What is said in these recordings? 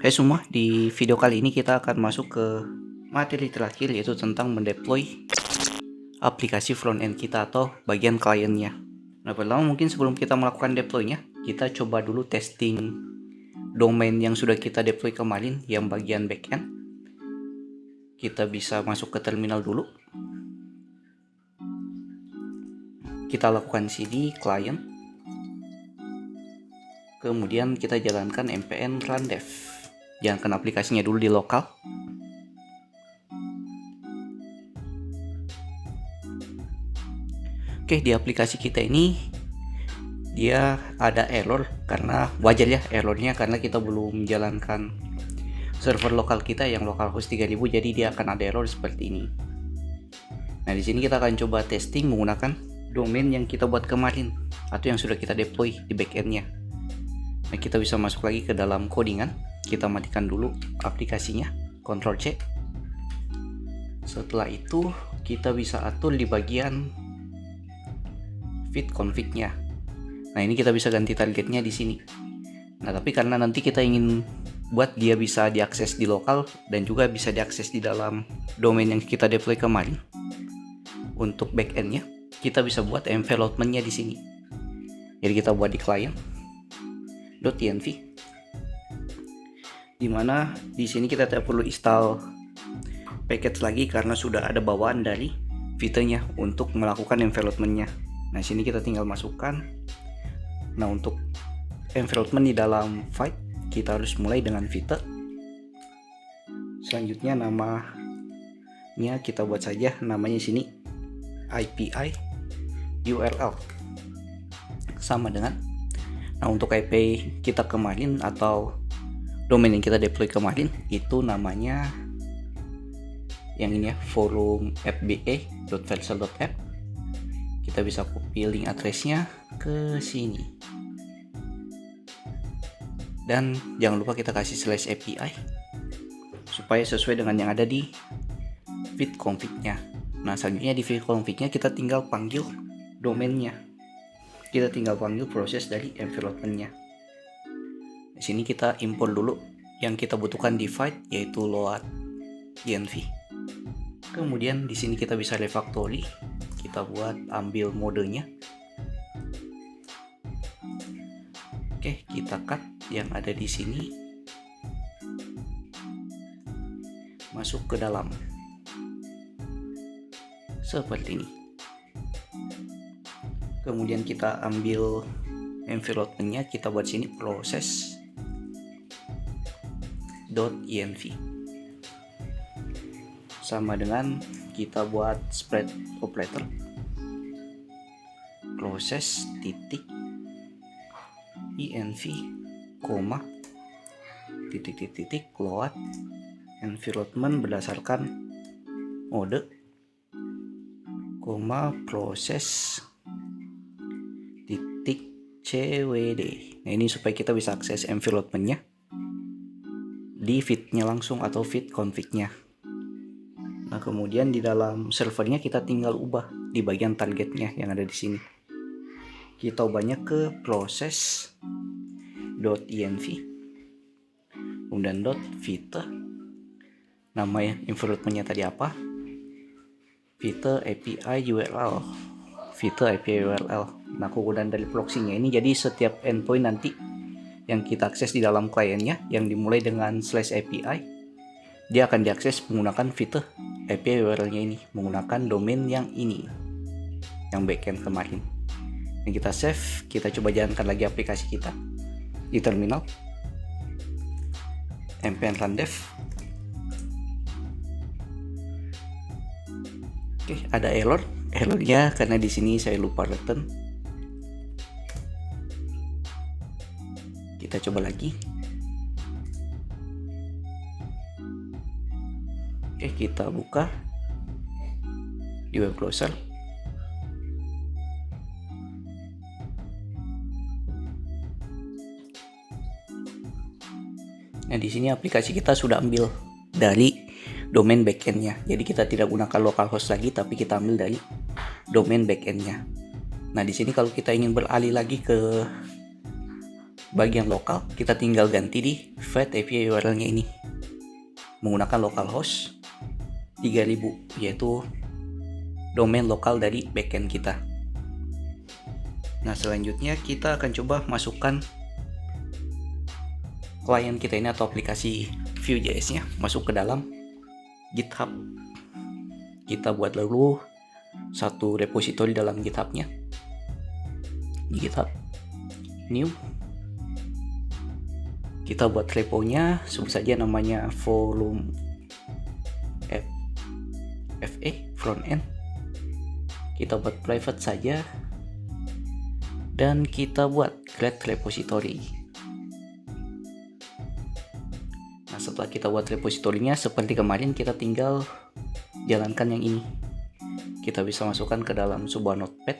Hai semua, di video kali ini kita akan masuk ke materi terakhir, yaitu tentang mendeploy aplikasi frontend kita atau bagian kliennya. Nah, pertama mungkin sebelum kita melakukan deploynya, kita coba dulu testing domain yang sudah kita deploy kemarin, yang bagian backend. Kita bisa masuk ke terminal dulu. Kita lakukan cd client. Kemudian kita jalankan npm run dev. Jalankan aplikasinya dulu di lokal. Oke, di aplikasi kita ini dia ada error, karena wajar ya errornya, karena kita belum menjalankan server lokal kita yang localhost 3000, jadi dia akan ada error seperti ini. Nah, di sini kita akan coba testing menggunakan domain yang kita buat kemarin atau yang sudah kita deploy di backendnya. Nah, kita bisa masuk lagi ke dalam codingan. Kita matikan dulu aplikasinya, Ctrl C. Setelah itu kita bisa atur di bagian feed config-nya. Nah, ini kita bisa ganti targetnya di sini. Nah, tapi karena nanti kita ingin buat dia bisa diakses di lokal dan juga bisa diakses di dalam domain yang kita deploy kemarin, untuk backend-nya kita bisa buat envelopment-nya di sini. Jadi kita buat di client.env, dimana di sini kita tidak perlu install package lagi karena sudah ada bawaan dari Vite-nya untuk melakukan envelopment-nya. Nah, sini kita tinggal masukkan. Nah, untuk envelopment di dalam Vite kita harus mulai dengan Vite. Selanjutnya namanya kita buat saja namanya sini API URL sama dengan. Nah, untuk IP kita kemarin atau domain yang kita deploy kemarin itu namanya yang ini ya, forum fba.vercel.app. Kita bisa copy link addressnya ke sini. Dan jangan lupa kita kasih /API supaya sesuai dengan yang ada di feed config-nya. Nah, selanjutnya di feed config-nya kita tinggal panggil domainnya. Kita tinggal panggil proses dari envelopment-nya. Di sini kita import dulu yang kita butuhkan di Vite, yaitu load.env. Kemudian di sini kita bisa refactory. Kita buat ambil modenya. Oke, kita cut yang ada di sini masuk ke dalam seperti ini. Kemudian kita ambil envelopment-nya, kita buat sini proses.env sama dengan kita buat spread operator proses titik env koma titik load environment berdasarkan mode koma proses titik cwd. Nah, ini supaya kita bisa akses environment-nya di feed-nya langsung atau feed config-nya. Nah, kemudian di dalam servernya kita tinggal ubah di bagian targetnya yang ada di sini. Kita ubahnya ke proses.env kemudian .vite. Nama environment-nya tadi apa? Vite API URL. Vite API URL. Nah, kegunaan dari proxy-nya ini, jadi setiap endpoint nanti yang kita akses di dalam kliennya yang dimulai dengan /API, dia akan diakses menggunakan Vite API URL-nya ini, menggunakan domain yang ini, yang backend kemarin. Yang kita save, kita coba jalankan lagi aplikasi kita di terminal. npm run dev. Oke, ada errornya karena di sini saya lupa return. Kita coba lagi. Oke, kita buka di web browser. Nah, di sini aplikasi kita sudah ambil dari domain backend-nya. Jadi kita tidak gunakan localhost lagi, tapi kita ambil dari domain backend-nya. Nah, di sini kalau kita ingin beralih lagi ke bagian lokal, kita tinggal ganti di Fat API URL-nya ini menggunakan localhost 3000, yaitu domain lokal dari backend kita. Nah, selanjutnya kita akan coba masukkan klien kita ini atau aplikasi Vue.js-nya masuk ke dalam GitHub. Kita buat dulu satu repository dalam GitHub-nya. Di GitHub new, kita buat repo-nya, sebut saja namanya volume FA frontend. Kita buat private saja dan kita buat create repository. Nah, setelah kita buat repositorinya seperti kemarin, kita tinggal jalankan yang ini. Kita bisa masukkan ke dalam sebuah notepad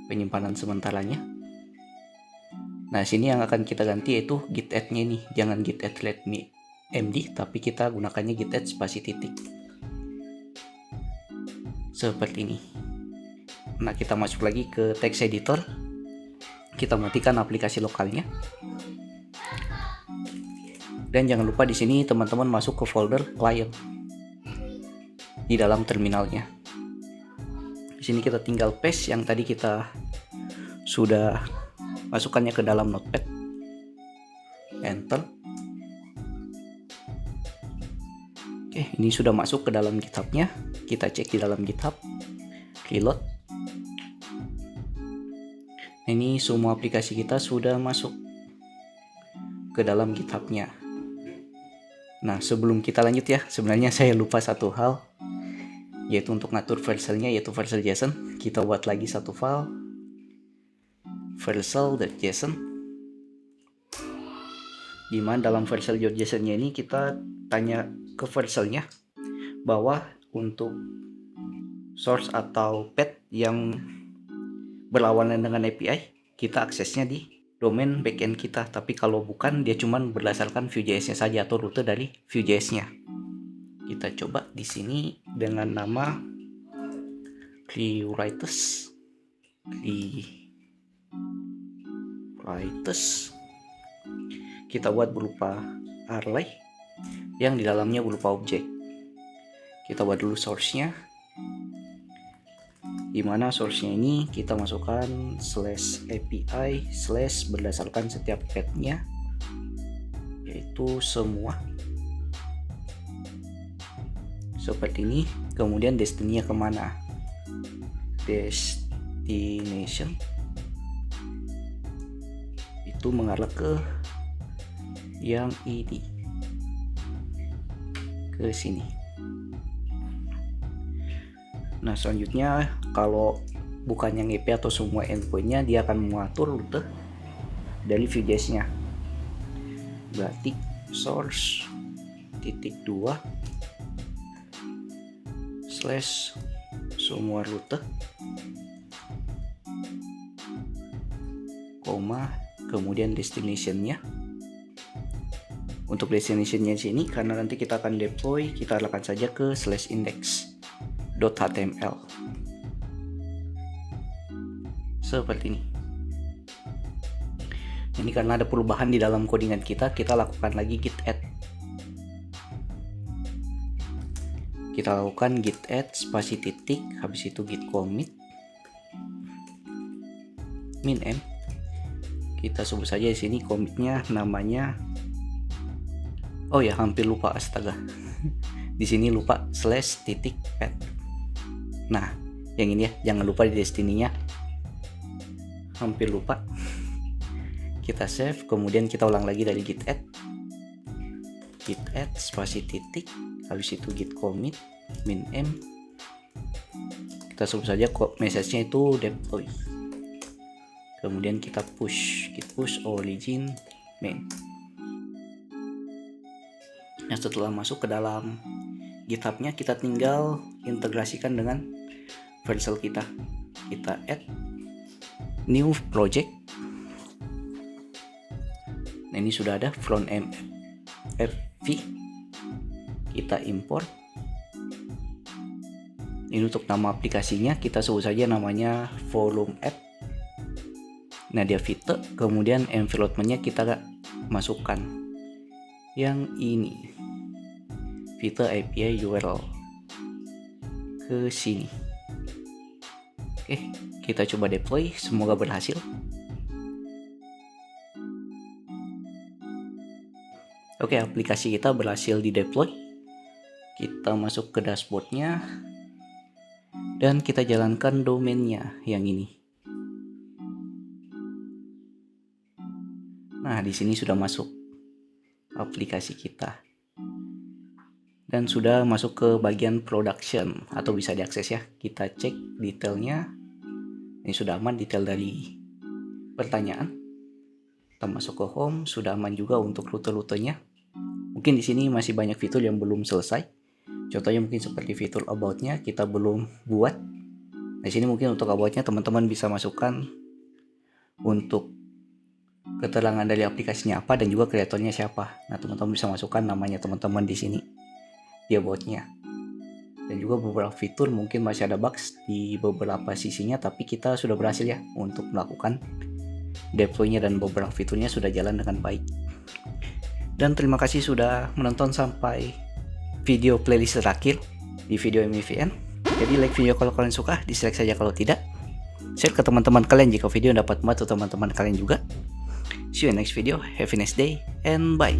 penyimpanan sementaranya. Nah, sini yang akan kita ganti yaitu git add-nya ini. Jangan git add let me md, tapi kita gunakannya git add spasi titik. Seperti ini. Nah, kita masuk lagi ke text editor. Kita matikan aplikasi lokalnya. Dan jangan lupa di sini teman-teman masuk ke folder client di dalam terminalnya. Di sini kita tinggal paste yang tadi kita sudah masukkannya ke dalam notepad. Enter. Oke, ini sudah masuk ke dalam GitHub-nya. Kita cek di dalam GitHub. Reload. Ini semua aplikasi kita sudah masuk ke dalam GitHub-nya. Nah, sebelum kita lanjut ya, sebenarnya saya lupa satu hal, yaitu untuk ngatur verselnya, yaitu vercel.json. Kita buat lagi satu file, vercel.json. Dimana dalam vercel.json-nya ini kita tanya ke vercelnya bahwa untuk source atau path yang berlawanan dengan API, kita aksesnya di domain backend kita. Tapi kalau bukan, dia cuman berdasarkan Vue.js-nya saja atau rute dari Vue.js-nya. Kita coba di sini dengan nama rewriters. Kita buat berupa array yang di dalamnya berupa objek. Kita buat dulu source-nya, dimana source-nya ini kita masukkan /API/ berdasarkan setiap path-nya, yaitu semua seperti ini. Kemudian destinnya kemana, destination itu mengarah ke yang ini, ke sini. Nah, selanjutnya kalau bukan yang IP atau semua endpointnya, dia akan mengatur rute dari Vue.js-nya. Berarti source .2 / semua rute, koma, kemudian destination-nya. Untuk destination-nya sini, karena nanti kita akan deploy, kita arahkan saja ke /index.html. Seperti ini. Ini karena ada perubahan di dalam codingan kita lakukan lagi git add. Kita lakukan git add spasi titik, habis itu git commit min m. Kita sebut saja di sini commitnya namanya, oh ya, hampir lupa, astaga. Di sini lupa /path. Nah, yang ini ya, jangan lupa di destininya. Hampir lupa. Kita save, kemudian kita ulang lagi dari git add spasi titik, habis itu git commit min m. Kita sebut saja message-nya itu deploy. Kemudian kita git push origin main. Nah, setelah masuk ke dalam GitHub-nya, kita tinggal integrasikan dengan Vercel kita. Kita add new project. Nah, ini sudah ada front end FV. Kita import. Ini untuk nama aplikasinya, kita sebut saja namanya volume app. Nah, dia Vite, kemudian environment-nya kita masukkan yang ini, Vite API URL ke sini. Oke, kita coba deploy, semoga berhasil. Oke, aplikasi kita berhasil di deploy. Kita masuk ke dashboardnya dan kita jalankan domainnya yang ini. Nah, di sini sudah masuk aplikasi kita dan sudah masuk ke bagian production atau bisa diakses ya. Kita cek detailnya. Ini sudah aman, detail dari pertanyaan. Kita masuk ke home, sudah aman juga untuk rute-rutenya. Mungkin di sini masih banyak fitur yang belum selesai. Contohnya mungkin seperti fitur about-nya kita belum buat. Di sini mungkin untuk about-nya teman-teman bisa masukkan untuk keterangan dari aplikasinya apa dan juga kreatornya siapa. Nah, teman-teman bisa masukkan namanya teman-teman di sini di about-nya. Dan juga beberapa fitur mungkin masih ada bugs di beberapa sisinya, tapi kita sudah berhasil ya untuk melakukan deploy-nya dan beberapa fiturnya sudah jalan dengan baik. Dan terima kasih sudah menonton sampai video playlist terakhir di video MVVN. Jadi like video kalau kalian suka, dislike saja kalau tidak. Share ke teman-teman kalian jika video dapat membantu teman-teman kalian juga. See you in next video. Have a nice day and bye.